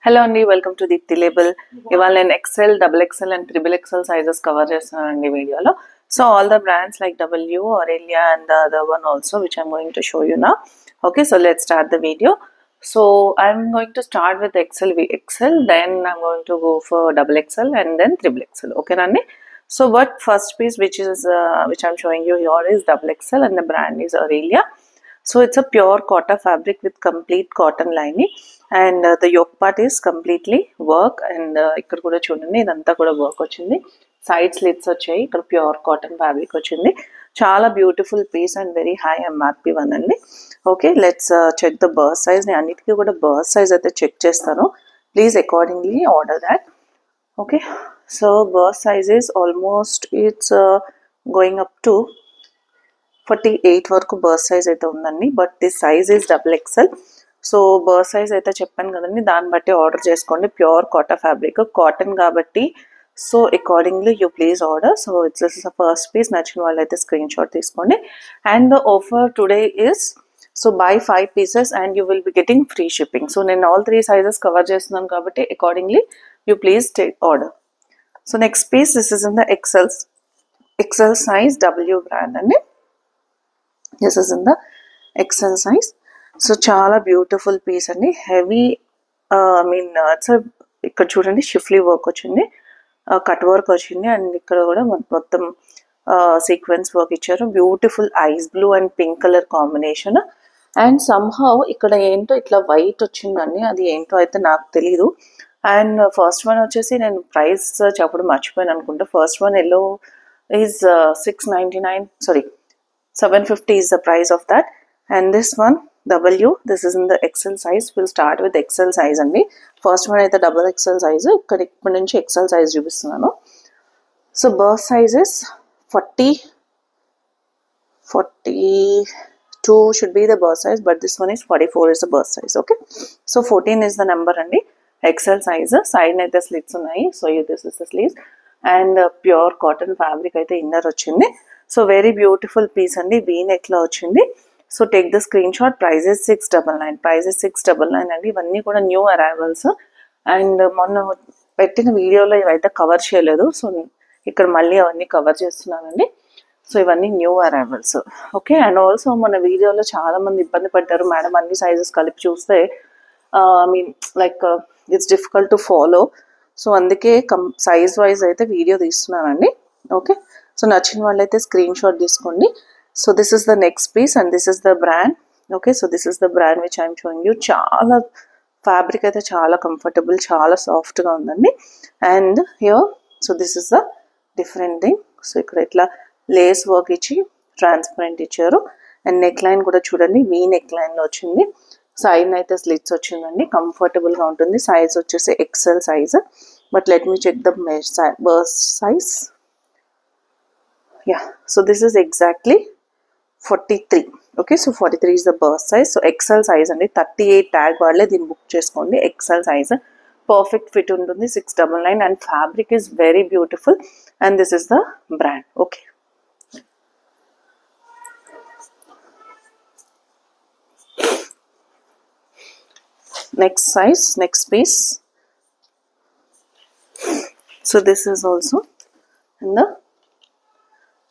Hello Andy, welcome to Deepthi Label. ఇవాళ నేను XL, XXL and XXL sizes cover చేస్తున్నానండి వీడియోలో. So all the brands like W, Aurelia and the other one also which I'm going to show you now. Okay, so let's start the video. So I'm going to start with XL, VXL, then I'm going to go for XXL and then XXL. Okay, Nandi? So what first piece which I'm showing you here is XXL and the brand is Aurelia. So it's a pure cotton fabric with complete cotton lining and the yoke part is completely work and ikkada kuda chudandi idantha kuda work ochindi, side slits vachayi, ikkada pure cotton fabric ochindi, chaala beautiful piece and very high MRP one andi. Okay, let's check the burst size. నేను అన్నిటికీ కూడా burst size అయితే check చేస్తాను, please accordingly order that. Okay, so burst size is almost it's going up to 48 వరకు burst size అయితే ఉందండి, but this size is XXL. So burst size అయితే చెప్పాను కదండి, దాన్ని బట్టి ఆర్డర్ చేసుకోండి. ప్యూర్ కాటన్ ఫ్యాబ్రిక్, కాటన్ కాబట్టి so accordingly you please order. So this is the first piece. నచ్చిన వాళ్ళు అయితే స్క్రీన్ షాట్ తీసుకోండి. And the offer today is so buy 5 pieces and you will be getting free shipping. So నేను all 3 sizes cover చేస్తున్నాను కాబట్టి accordingly you please take order. So next piece, this is in the XL size W brand అండి. This is in the XL size. So చాలా beautiful piece అండి, heavy it's ఇక్కడ చూడండి schiffli work వచ్చింది, cut work వచ్చింది and ఇక్కడ కూడా మొత్తం సీక్వెన్స్ వర్క్ ఇచ్చారు. Beautiful ice blue and pink colour combination and somehow ఇక్కడ ఏంటో ఇట్లా వైట్ వచ్చిందండి, అది ఏంటో అయితే నాకు తెలీదు. అండ్ ఫస్ట్ వన్ వచ్చేసి నేను ప్రైస్ చెప్పడం మర్చిపోయాను అనుకుంటా. First one yellow is 699, sorry 750 is the price of that. And this one W, this is in the XL size. We'll start with XL size అండి. ఫస్ట్ వన్ అయితే XXL size, ఇప్పటి నుంచి XL size చూపిస్తున్నాను. So birth size is 42 should be the birth size, but this one is 44 is the birth size. Okay, so 14 is the number అండి. XL size, side అయితే slits ఉన్నాయి. So this is the sleeves and pure cotton fabric అయితే inner వచ్చింది. So very beautiful piece అండి, V నెక్లో వచ్చింది. So take the screenshot. Prices 699 అండి. ఇవన్నీ కూడా న్యూ అరైవల్స్ అండ్ మొన్న పెట్టిన వీడియోలో ఇవైతే కవర్ చేయలేదు, సో ఇక్కడ మళ్ళీ అవన్నీ కవర్ చేస్తున్నానండి. సో ఇవన్నీ new arrivals. Okay, and also మన వీడియోలో చాలా మంది ఇబ్బంది పడ్డారు, మేడం అన్ని సైజెస్ కలిపి చూస్తే like it's difficult to follow. So అందుకే సైజ్ వైజ్ అయితే వీడియో తీస్తున్నానండి. ఓకే, సో నచ్చిన వాళ్ళైతే స్క్రీన్ షాట్ తీసుకోండి. So this is the next piece and this is the brand. Okay, so this is the brand which I'm showing you. చాలా fabric అయితే చాలా comfortable, చాలా సాఫ్ట్గా ఉందండి. And here so this is the different thing. So ఇక్కడ ఇట్లా lace work ఇచ్చి transparent ఇచ్చారు అండ్ నెక్ లైన్ కూడా చూడండి వీ నెక్ లైన్లో వచ్చింది. సైడ్ అయితే స్లిట్స్ వచ్చిందండి, కంఫర్టబుల్గా ఉంటుంది. సైజ్ వచ్చేసి XL size, but let me check the burst size. Yeah, so this is exactly 43. Okay, so 43 is the burst size. So XL size అండి, 38 ట్యాగ్ వాళ్ళే దీన్ని బుక్ చేసుకోండి. XL size పర్ఫెక్ట్ ఫిట్ ఉంటుంది, 699 and fabric is very beautiful and this is the brand. Okay, next size, next piece. So this is also in the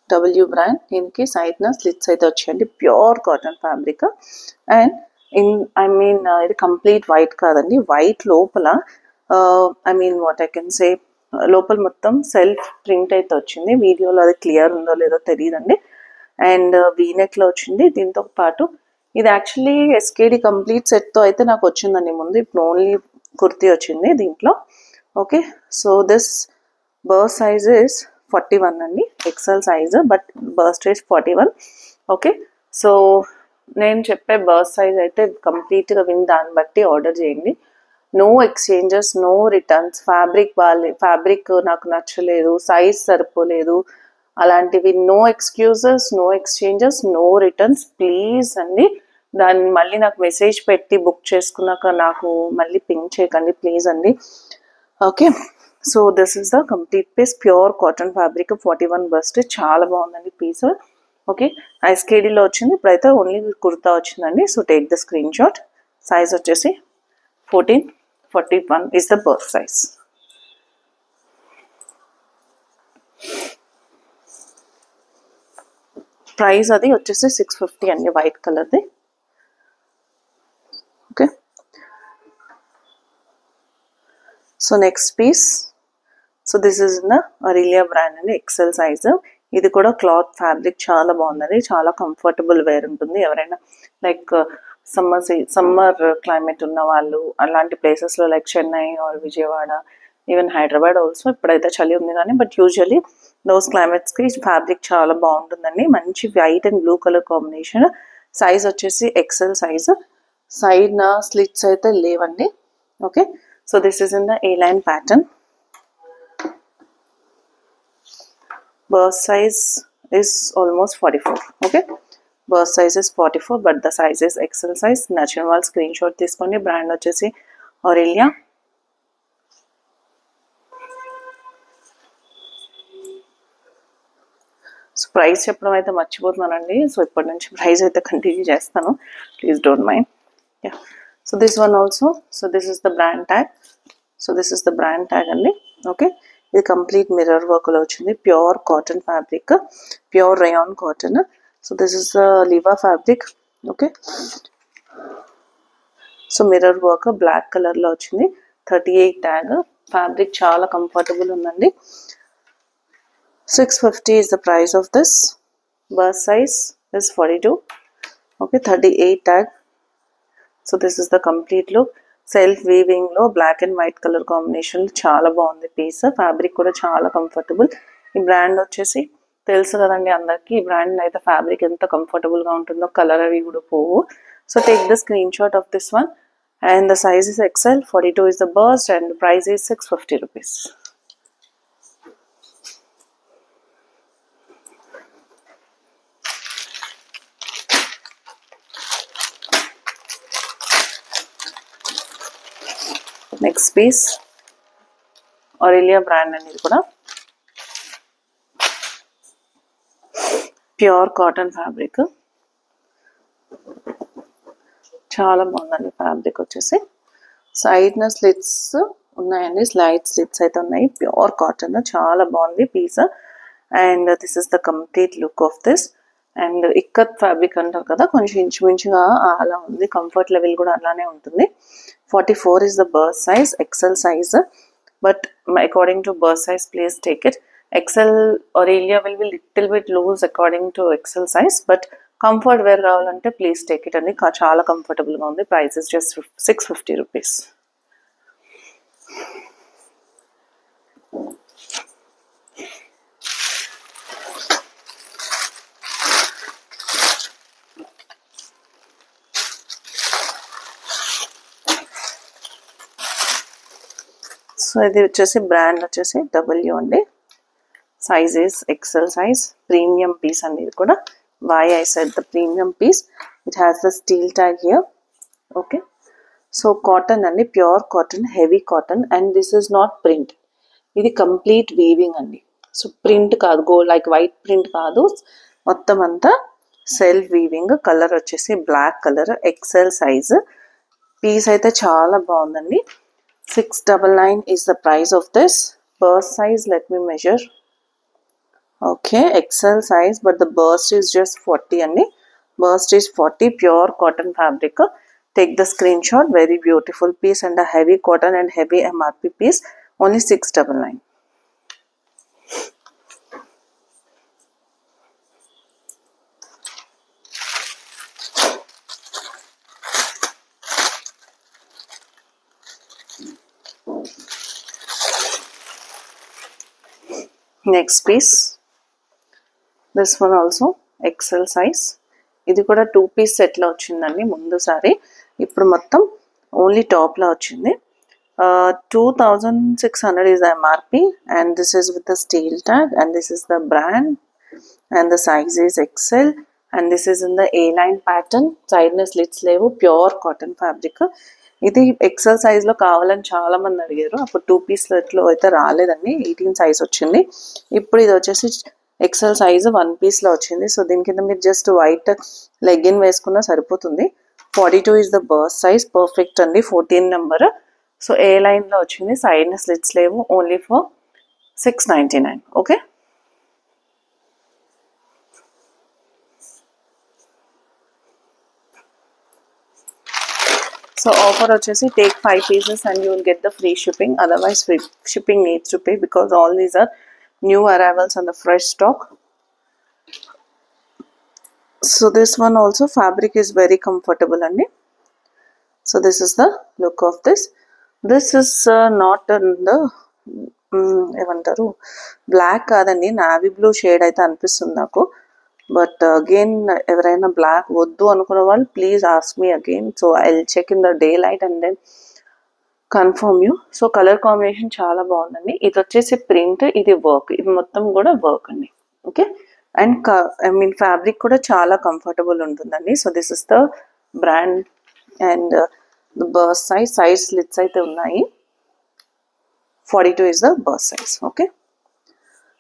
W brand. దీనికి సైడ్న slits అయితే వచ్చాయండి, pure cotton fabric and ఇది complete white కాదండి, white లోపల what I can say లోపల మొత్తం self print అయితే వచ్చింది. వీడియోలో అది క్లియర్ ఉందో లేదో తెలియదండి. అండ్ వీనెక్లో వచ్చింది. దీంతో పాటు ఇది యాక్చువల్లీ SKD కంప్లీట్ సెట్తో అయితే నాకు వచ్చిందండి ముందు, ఇప్పుడు ఓన్లీ కుర్తీ వచ్చింది దీంట్లో. Okay, so this burst size is 41 అండి, XL size but burst size 41. Okay, so నేను చెప్పే బర్స్ట్ సైజ్ అయితే కంప్లీట్గా విని దాన్ని బట్టి ఆర్డర్ చేయండి. No exchanges, no returns. Fabric నాకు నచ్చలేదు, సైజ్ సరిపోలేదు, అలాంటివి no excuses, no exchanges, no returns please అండి. దాన్ని మళ్ళీ నాకు మెసేజ్ పెట్టి బుక్ చేసుకున్నాక నాకు మళ్ళీ పింక్ చేయకండి ప్లీజ్ అండి. Okay, so this is the complete piece, pure cotton fabric 41 bust. చాలా బాగుందండి పీస్. ఓకే, SKDలో వచ్చింది, ఇప్పుడైతే ఓన్లీ కుర్తా వచ్చిందండి. So take the screenshot. Size వచ్చేసి 14, 41 is the burst size. Price అది వచ్చేసి 650 అండి, వైట్ కలర్ది. Okay, so next piece. So this is the Aurelia brand అండి, ఎక్సెల్ సైజ్. ఇది కూడా క్లాత్ ఫ్యాబ్రిక్ చాలా బాగుందండి, చాలా కంఫర్టబుల్ వేర్ ఉంటుంది. ఎవరైనా లైక్ సమ్మర్ క్లైమేట్ ఉన్న వాళ్ళు అలాంటి ప్లేసెస్లో like Chennai or Vijayawada, even Hyderabad also, ఇప్పుడైతే చలి ఉంది కానీ, బట్ యూజువలీ దోస్ క్లైమేట్స్కి ఫ్యాబ్రిక్ చాలా బాగుంటుందండి. మంచి white and blue colour combination. Size వచ్చేసి ఎక్సెల్ సైజ్. సైడ్ నా స్లిట్స్ అయితే లేవండి. Okay, so this is in the A line pattern. Burst size is almost 44. Okay, burst size is 44, but the size is XL size. నచ్చిన వాళ్ళు screen shot తీసుకోండి. Brand వచ్చేసి ఆరెలియా. So price చెప్పడం అయితే మర్చిపోతున్నానండి, so ఇప్పటి నుంచి ప్రైస్ అయితే కంటిన్యూ చేస్తాను, please don't mind. Yeah, so this one also. So this is the brand tag. So this is the brand tag అండి. ఓకే, ఇది కంప్లీట్ మిర్రర్ వర్క్లో వచ్చింది. Pure cotton fabric, pure rayon cotton. So this is Liva fabric. Okay, so mirror work black కలర్లో వచ్చింది. 38 tag. Fabric చాలా comfortable ఉందండి. 650 is the price of this. Burst size is 42. Okay, 38 tag. So this is the complete look. Self weaving లో black and white colour combination చాలా బాగుంది piece. Fabric కూడా చాలా comfortable. ఈ బ్రాండ్ వచ్చేసి తెలుసు కదండి అందరికి, ఈ బ్రాండ్ అయితే ఫ్యాబ్రిక్ ఎంత కంఫర్టబుల్ గా ఉంటుందో, కలర్ అవి కూడా పోవు. So take the screenshot of this one and the size is XL. 42 is the burst and the price is 650 rupees. Next piece Aurelia brand అండి. ఇది కూడా ప్యూర్ కాటన్ ఫ్యాబ్రిక్, చాలా బాగుందండి. ఫ్యాబ్రిక్ వచ్చేసి సైడ్న స్లిట్స్ ఉన్నాయండి, స్లైడ్ స్లిట్స్ అయితే ఉన్నాయి. ప్యూర్ కాటన్, చాలా బాగుంది piece. And this is the complete look of this. And ikat fabric అంటారు కదా, కొంచెం ఇంచుమించుగా అలా ఉంది. కంఫర్ట్ లెవెల్ కూడా అలానే ఉంటుంది. 44 is the burst size, XL size. But according to burst size, please take it. XL Aurelia will be little bit loose according to XL size, but comfort wear కావాలంటే ప్లీజ్ టేక్ ఇట్ అండి. చాలా కంఫర్టబుల్గా ఉంది. Price is just 650 rupees. So ఇది వచ్చేసి brand వచ్చేసి W అండి. Size is XL size. Premium piece అండి ఇది కూడా. Why I said the premium piece, it has the steel tag here. Okay, so cotton అండి, pure cotton, heavy cotton. And this is not print, ఇది complete weaving అండి. So print కాదు, gold like white print కాదు, మొత్తం అంతా self weaving. Colour వచ్చేసి black colour, XL size. Piece అయితే చాలా బాగుందండి. 699 is the price of this. Burst size, let me measure. Okay, XL size, but the burst is just 40 only. Burst is 40, pure cotton fabric. Take the screenshot. Very beautiful piece and a heavy cotton and heavy MRP piece. Only 699. Next piece, this one also XL size. ఇది కూడా 2 piece సెట్లో వచ్చిందండి ముందుసారి. ఇప్పుడు మొత్తం only టాప్లో వచ్చింది. 2600 is the MRP and this is with the steel tag and this is the brand and the size is XL and this is in the A-line pattern. Side slits levu, pure cotton fabric. ఇది XL సైజ్లో కావాలని చాలా మంది అడిగారు. అప్పుడు 2 పీస్లో అయితే రాలేదండి, 18 size వచ్చింది. ఇప్పుడు ఇది వచ్చేసి XL సైజ్ 1 పీస్లో వచ్చింది. సో దీని కింద మీరు జస్ట్ వైట్ లెగ్గిన్ వేసుకున్నా సరిపోతుంది. 42 is the burst size, perfect అండి, 14 నెంబర్. సో ఏ లైన్లో వచ్చింది, సైడ్ స్లిట్స్ లేవు, only for 699. Okay. So offer వచ్చేసి take 5 pieces and you will get the free shipping. Otherwise free shipping needs to pay because all these are new arrivals on the fresh stock. So this one also fabric is very comfortable andi. So this is the look of this. This is not in the ఏమంటారు black కాదండి, navy blue shade అయితే అనిపిస్తుంది నాకు. But again ఎవరైనా black వద్దు అనుకున్న వాళ్ళు please ask me again. So I will check in the daylight and then confirm you. So colour combination చాలా బాగుందండి. ఇది వచ్చేసి ప్రింట్, ఇది వర్క్, ఇది మొత్తం కూడా వర్క్ అండి. Okay. And I mean fabric కూడా చాలా కంఫర్టబుల్ ఉంటుందండి. So this is the brand and the బర్స్ సైజ్ స్లిట్స్ అయితే ఉన్నాయి. 42 is the burst size. Okay,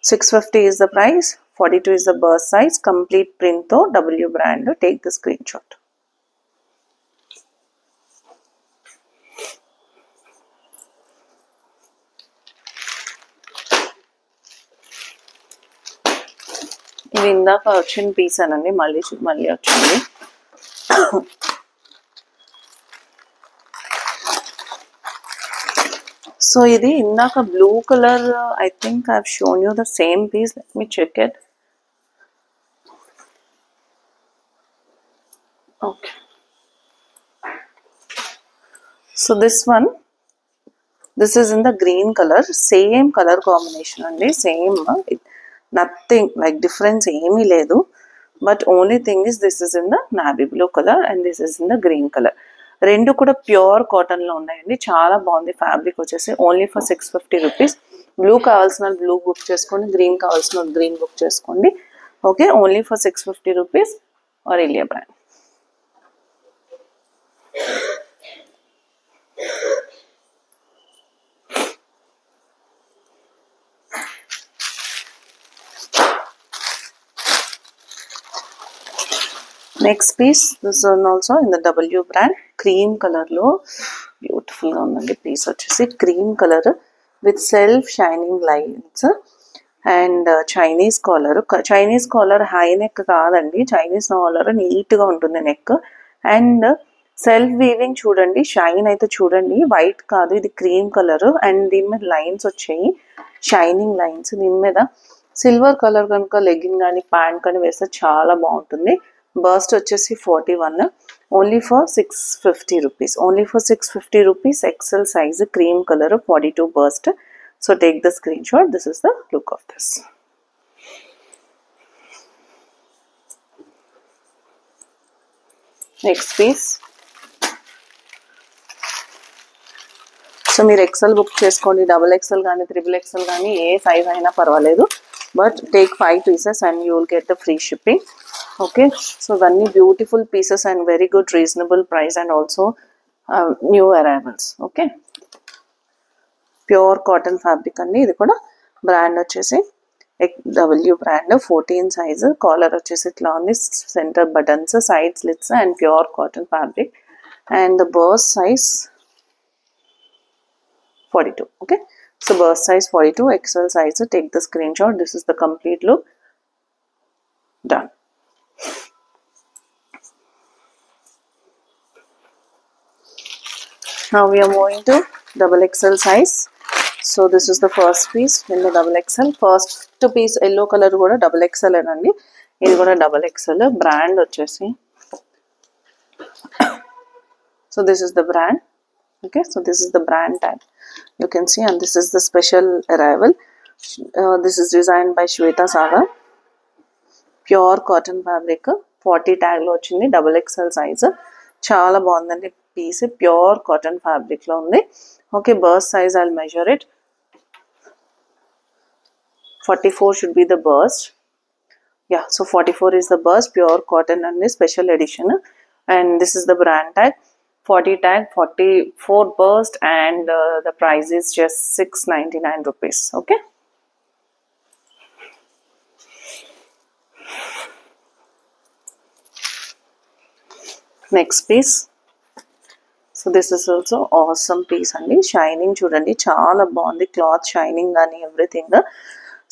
650 is the price, 42 is the burst size, complete print to W brand. Take the screenshot. ఇది ఇందాక వచ్చిన piece అనండి, మళ్ళీ వచ్చింది. సో ఇది ఇందాక blue colour, I think I have shown you the same piece. Let me check it. Okay. So this one, this is in the green colour, same colour combination అండి, same, nothing like difference ఏమీ లేదు. But only thing is this is in the navy blue colour and this is in the green colour. రెండు కూడా pure కాటన్లో ఉన్నాయండి. చాలా బాగుంది fabric వచ్చేసి. Only for 650 rupees. బ్లూ కావాల్సిన బ్లూ బుక్ చేసుకోండి, గ్రీన్ కావాల్సిన గ్రీన్ బుక్ చేసుకోండి. Okay, only for 650 rupees Aurelia brand. Next piece, this one also in the W brand, cream కలర్లో బ్యూటిఫుల్గా ఉందండి. పీస్ వచ్చేసి cream colour with self shining lines and Chinese collar. Chinese collar high neck కాదండి, Chinese collar నీట్గా ఉంటుంది neck. And self weaving చూడండి, shine అయితే చూడండి, వైట్ కాదు, ఇది క్రీమ్ కలర్. అండ్ దీని మీద లైన్స్ వచ్చాయి, షైనింగ్ లైన్స్. దీని మీద సిల్వర్ కలర్ కనుక లెగ్గిన్ కానీ ప్యాంట్ కానీ వేస్తే చాలా బాగుంటుంది. బర్స్ట్ వచ్చేసి 41, only for 650 rupees. Only for 650 rupees. XL size, cream colour, 42 burst. So take the screenshot. This is the look of this. Next piece. So మీరు ఎక్సెల్ బుక్ చేసుకోండి, XXL కానీ XXL కానీ ఏ సైజ్ అయినా పర్వాలేదు. But take 5 pieces and you will get the free shipping. Okay, so ఇవన్నీ beautiful pieces and very good reasonable price and also new arrivals. Okay, pure cotton fabric అండి. ఇది కూడా బ్రాండ్ వచ్చేసి W బ్రాండ్, 14 సైజు. కాలర్ వచ్చేసి ఇట్లా ఉంది, centre buttons, side slits and pure cotton fabric. And the burst size 42. Okay, so burst size 42, XL size. Take the screenshot. This is the complete look. Done. Now we are moving to XXL size. So this is the first piece in the XXL. First piece yellow color kuda XXL anandi. Idi kuda XXL. Brand vachesi. So this is the brand. Okay, so this is the brand tag, you can see, and this is the special arrival. This is designed by Shweta Saga. Pure cotton fabric, 40 tag lo vachindi, XXL size. Chaala baagundandi piece, pure cotton fabric lo undi. Okay, burst size I'll measure it. 44 should be the burst. Yeah, so 44 is the burst, pure cotton and special edition. And this is the brand tag. 40 tag, 44 burst, and the price is just 699 rupees. Okay, next piece. So this is also awesome piece అండి. Shining చూడండి చాలా బాగుంది, cloth shining కానీ everything.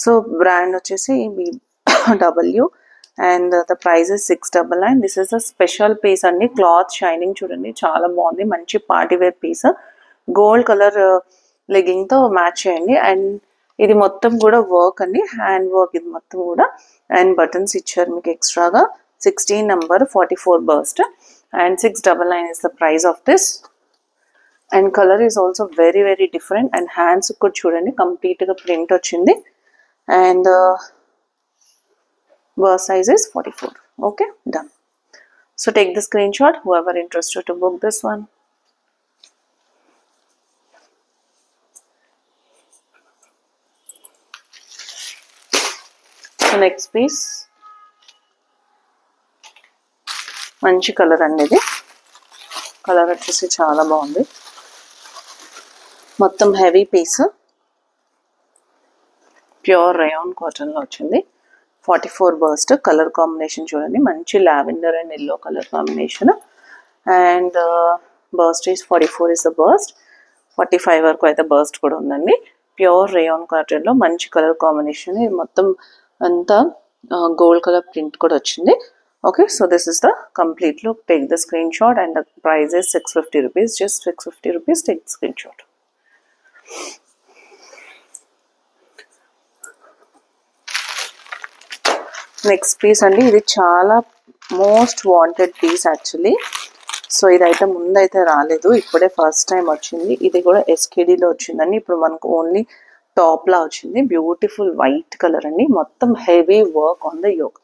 So brand వచ్చేసి BW and the price is 699. This is a special piece అండి. Cloth shining చూడండి చాలా బాగుంది, మంచి party wear piece. Gold colour legging తో మ్యాచ్ చేయండి. అండ్ ఇది మొత్తం కూడా వర్క్ అండి, హ్యాండ్ వర్క్ ఇది మొత్తం కూడా. అండ్ బటన్స్ ఇచ్చారు మీకు ఎక్స్ట్రాగా. 16 number 44 burst and 699 is the price of this. And color is also very very different. And hands could chudandi complete ga print ochindi. And burst size is 44. Okay, done. So take the screenshot whoever interested to book this one. So next piece, మంచి colour అండి. ఇది colour వచ్చేసి చాలా బాగుంది, మొత్తం heavy piece, pure rayon cotton లో వచ్చింది. 44 burst. Colour combination చూడండి, మంచి lavender and yellow colour combination. And burst is 44 is the burst. 45 వరకు అయితే బర్స్ట్ కూడా ఉందండి. ప్యూర్ రయాన్ కాటన్ లో మంచి కలర్ కాంబినేషన్. ఇది మొత్తం అంతా గోల్డ్ కలర్ ప్రింట్ కూడా వచ్చింది. Okay, so this is the complete look. Take the screenshot and the price is 650 rupees. Just 650 rupees. Take the screenshot. Next piece andi, ఇది చాలా most wanted piece actually. So ఇదైతే ముందైతే రాలేదు, ఇప్పుడే first time వచ్చింది. ఇది కూడా SKDలో వచ్చిందండి. ఇప్పుడు మనకు ఓన్లీ టాప్ లా వచ్చింది. బ్యూటిఫుల్ వైట్ కలర్ అండి, మొత్తం heavy work on the yoke.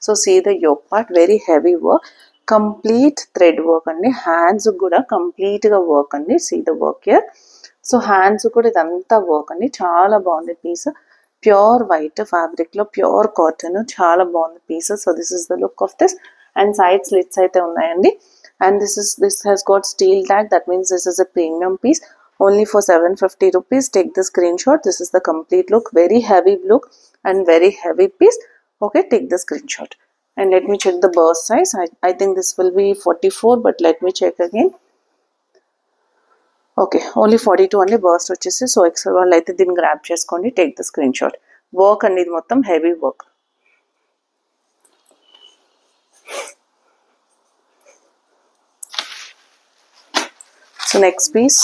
So see the yoke part, very heavy work, complete thread work andi. Hands kuda complete ga work andi. See the work here. So hands kuda idantha work andi. Chaala baagundi piece. Pure white fabric lo pure cotton, chaala baagundi piece. So this is the look of this. And side slits aithe unnayandi. And this has got steel tag, that means this is a premium piece. Only for 750 rupees. Take the screenshot. This is the complete look, very heavy look and very heavy piece. Okay, take the screenshot. And let me check the burst size. I think this will be 44, but let me check again. Okay, only 42 only burst వచ్చేసి. So XL వాళ్ళు అయితే దీన్ని grab చేసుకోండి. Take the screenshot. Work అండి, ఇది మొత్తం heavy work. So next piece.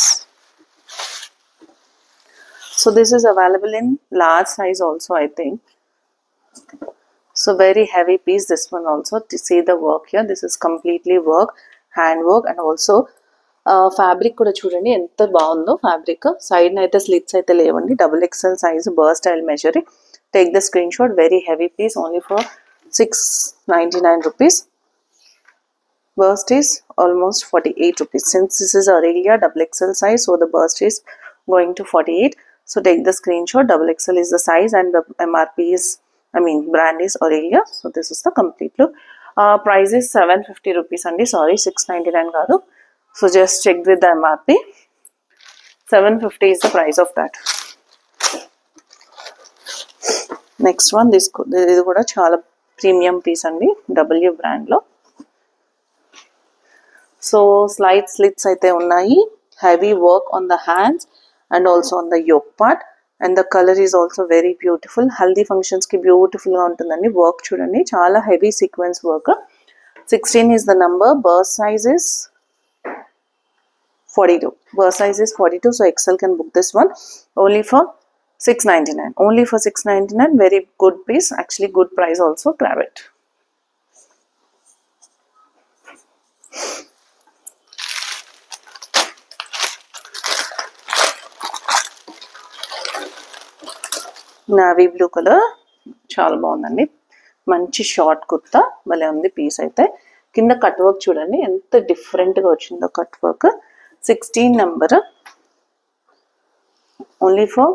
So this is available in large size also, I think. So very heavy piece, this one also. To see the work here, this is completely work, hand work. And also fabric kuda chudandi enta baagundo. Fabric side na aithe slits aithe levandi. XXL size burst. I'll measure it. Take the screenshot. Very heavy piece, only for 699 rupees. Burst is almost 48 rupees. Since this is Aurelia XXL size, so the burst is going to 48. So take the screenshot. XXL is the size and the MRP is, brand is Aurelia. So this is the complete look. Price is 750 rupees andi. Sorry, 699 kaadu. So just check with the MRP. 750 is the price of that. Next one, this kuda chaala premium piece andi, W brand lo. So slide slits aithe unnayi. Heavy work on the hands and also on the yoke part. And the color is also very beautiful. Haldi functions ki beautiful ga untundandi. Work chudandi, chaala heavy sequence work. 16 is the number. Burst size is 42. Burst size is 42. So XL can book this one. Only for 699. Only for 699. Very good piece. Actually good price also. Grab it. Navy blue colour చాలా బాగుందండి. మంచి short kurta భలే ఉంది piece. అయితే కింద cut work చూడండి ఎంత డిఫరెంట్గా వచ్చిందో cut work. 16 number. Only for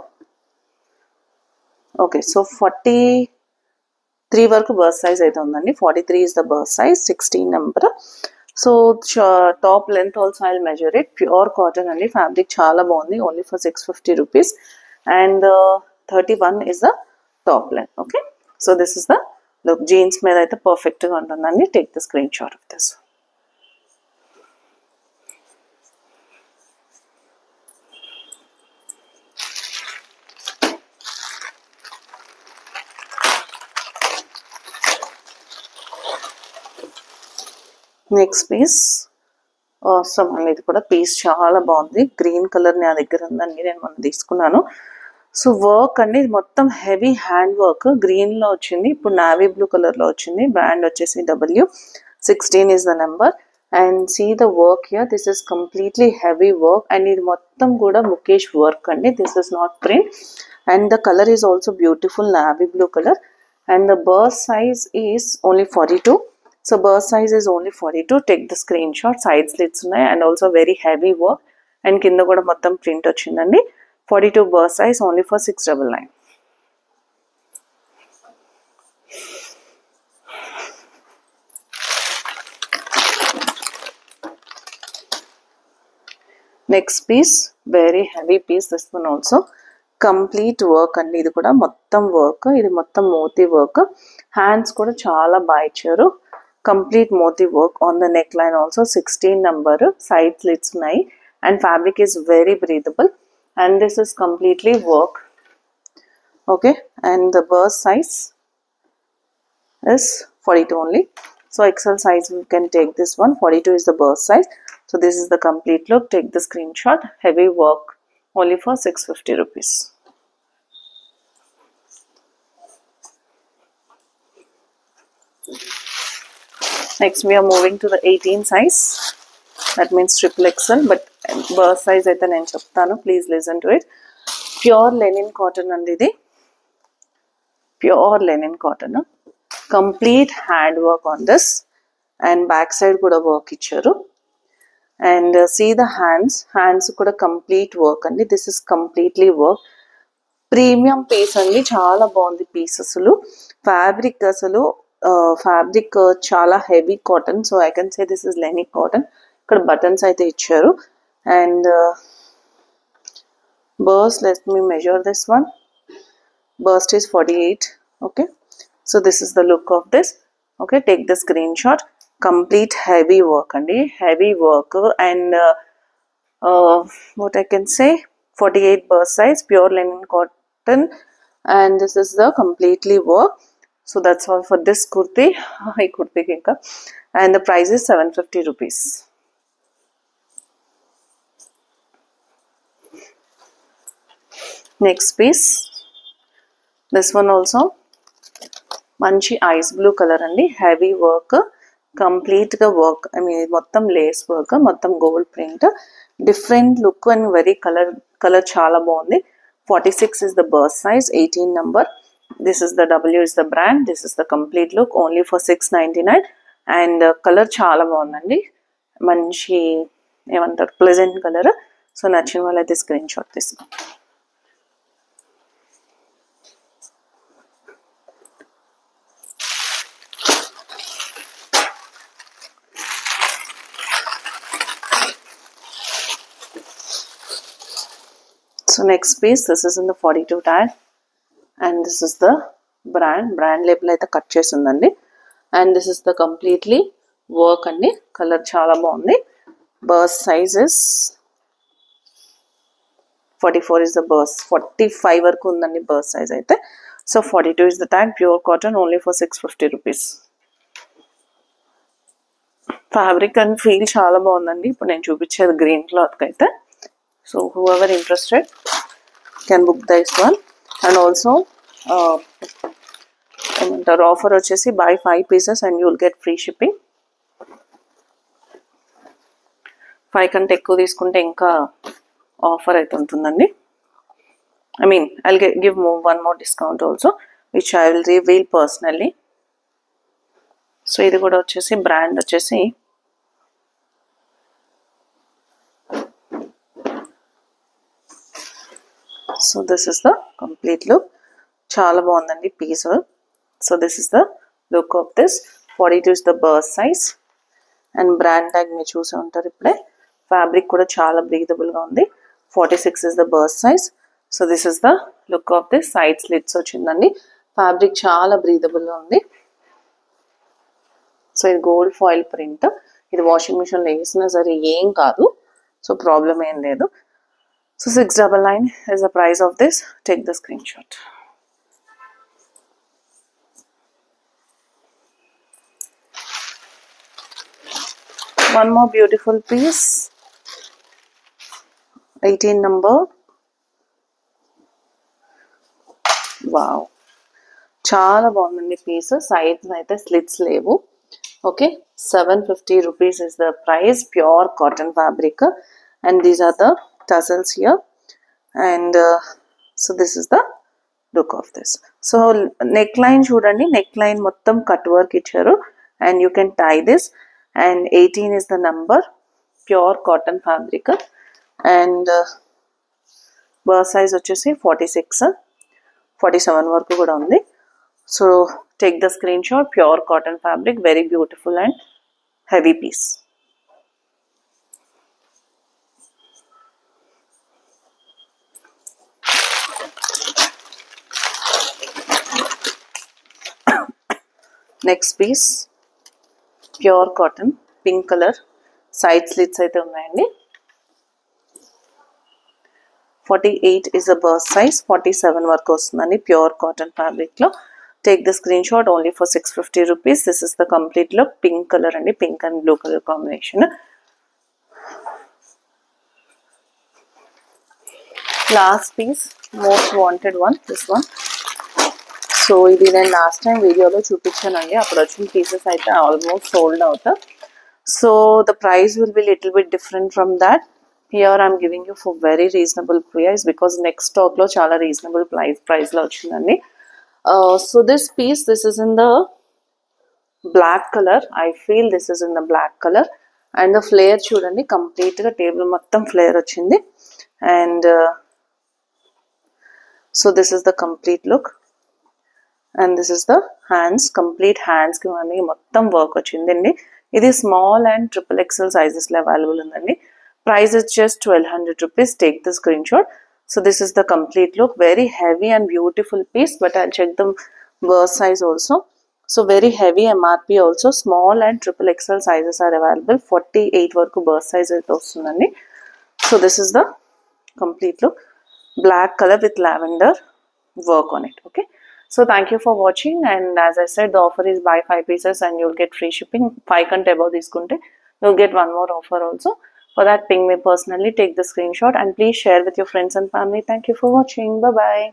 okay. So 43 వరకు బర్త్ సైజ్ అయితే ఉందండి. 43 is the birth size. 16 number. So top length also I will measure it. Pure cotton అండి, ఫ్యాబ్రిక్ చాలా బాగుంది. Only for 650 rupees. And 31 is the top length. Okay, so this is the look. Jeans మీద అయితే పర్ఫెక్ట్గా ఉంటుందండి. Take the screenshot of this. Next piece అవసరం అండి. ఇది కూడా పీస్ చాలా బాగుంది. గ్రీన్ కలర్ నా దగ్గర ఉందండి, నేను మొన్న తీసుకున్నాను. సో వర్క్ అండి, ఇది మొత్తం హెవీ హ్యాండ్ వర్క్. గ్రీన్లో వచ్చింది, ఇప్పుడు నావీ బ్లూ కలర్లో వచ్చింది. బ్రాండ్ వచ్చేసి W16 is the number. And see the work here, this is completely heavy work. And ఇది మొత్తం కూడా ముఖేష్ వర్క్ అండి. This is not print. And the colour is also beautiful navy blue colour. And the burst size is only 42. So burst size is only 42. Take the screenshot. Side slits unnai and also very heavy work. And kinda kuda mottham print ochindandi. 42 burst size only for 699. Next piece, very heavy piece. This one also complete work అండి. ఇది కూడా మొత్తం work, ఇది మొత్తం Moti work. Hands కూడా చాలా బాగా ఇచ్చారు. Complete moti work on the neck line also. 16 number. Side slits ఉన్నాయి and fabric is very breathable. And this is completely work. Okay, and the burst size is 42 only. So XL size we can take this one. 42 is the burst size. So this is the complete look. Take the screenshot. Heavy work only for 650 rupees. Next we are moving to the 18 size. That means triple XL, but burst size aithe nenu cheptanu, please listen to it. Pure linen cotton andi idi. Pure linen cotton. Complete hand work on this and back side kuda work icharu. And see the hands kuda complete work andi. This is completely work. Premium piece andi, chaala baagundi piece asalu. Fabric asalu fabric chaala heavy cotton, so I can say this is linen cotton. Ikkada buttons aithe icharu. And burst, let me measure this one. Burst is 48. Okay, so this is the look of this. Okay, take the screenshot. Complete heavy work andi, heavy work. And what I can say, 48 burst size, pure linen cotton. And this is the completely work. So that's all for this kurti. Hi kurti kinka. And the price is 750 rupees. Next piece, this one also manchi ice blue color andi, heavy work, complete the work. I mean mottham lace work, mottham gold print, different look and very color chaala baagundi. 46 is the burst size, 18 number. This is the W is the brand. This is the complete look only for 699. And color chaala baagundandi, manchi emantaru pleasant color. So nachina vaalla aithe screenshot teesko. So next piece, this is in the 42 tag, and this is the brand label aithe cut chesi undandi. And this is the completely work andi, color chaala baagundi. Burst size is 44 is the burst, 45 varaku undandi burst size aithe. So 42 is the tag, pure cotton only for 650 rupees. Fabric and feel chaala baagundandi. Ippudu nenu chupichedi green cloth ki aithe. So whoever interested can book this one. And also offer vachesi buy 5 pieces and you will get free shipping. 5 కంటే ఎక్కువ తీసుకుంటే ఇంకా offer అయితే ఉంటుందండి. I mean I'll give one more discount also, which I will reveal personally. So ఇది కూడా వచ్చేసి brand వచ్చేసి so this is the complete look. Chaala baagundandi piece. So this is the look of this. 42 is the burst size and brand tag me choose untaru ippude. Fabric kuda chaala breathable ga undi. 46 is the burst size. So this is the look of this. Side slits ochindandi. Fabric chaala breathable ga undi. So ఇది gold foil print. ఇది washing machine లో వేసినా సరే ఏం కాదు, so problem ఏం లేదు. So 699 is the price of this. Take the screenshot. One more beautiful piece, 18 number. Wow, చాలా బాగుందండి పీస్. సైడ్స్ అయితే స్లిట్స్ లేవు. Okay, 750 rupees is the price. Pure cotton fabric, and these are the tassels here. And so this is the look of this. So neckline చూడండి, neckline మొత్తం cut work ఇచ్చారు, and you can tie this. And 18 is the number. Pure cotton fabric. And birth size వచ్చేసి 46, 47 వరకు కూడా ఉంది. So take the screenshot. Pure cotton fabric, very beautiful and heavy piece. Next piece, pure cotton, pink color, side slits అయితే ఉన్నాయండి. 48 is the bust size, 47 వరకు వస్తుందండి pure cotton fabric లో. Take the screenshot only for 650 rupees. This is the complete look. Pink colour అండి, pink and blue colour combination. Last piece, most wanted one, this one. So ఇది నేను last time వీడియోలో చూపించానండి, అప్పుడు వచ్చిన pieces అయితే almost sold out. So the price will be little bit different from that. Here I'm giving you for very reasonable price because next stock lo chala reasonable price lo ochindandi. So this piece, this is in the black color. I feel this is in the black color. And the flare chudandi, complete ga table mottam flare ochindi. And so this is the complete look. And this is the hands, complete hands ki maniki mottam work ochindindi. Idi small and triple XL sizes lo available undandi. Price is just 1200 rupees. Take the screenshot. So this is the complete look. Very heavy and beautiful piece, but I'll check the burst size also. So very heavy, MRP also. Small and triple XL sizes are available. 48 varaku burst size aithe ostundandi. So this is the complete look. Black color with lavender work on it. Okay, so thank you for watching. And as I said, the offer is buy 5 pieces and you'll get free shipping. 5 kante above తీసుకుంటే you'll get one more offer also. For that, ping me personally, take the screenshot, and please share with your friends and family. Thank you for watching. Bye bye.